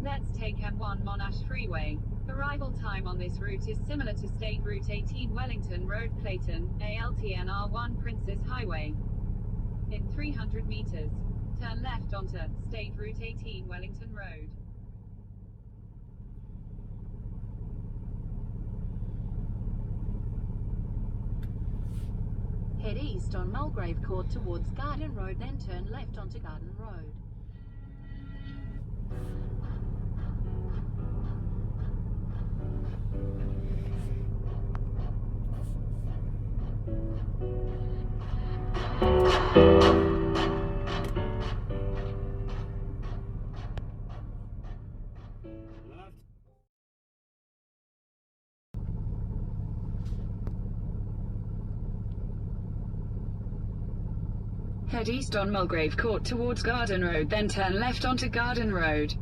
Let's take M1 Monash Freeway. Arrival time on this route is similar to State Route 18 Wellington Road Clayton, ALTN R1 Princess Highway. In 300 meters, turn left onto State Route 18 Wellington Road. Head east on Mulgrave Court towards Garden Road, then turn left onto Garden Road. Head east on Mulgrave Court towards Garden Road, then turn left onto Garden Road.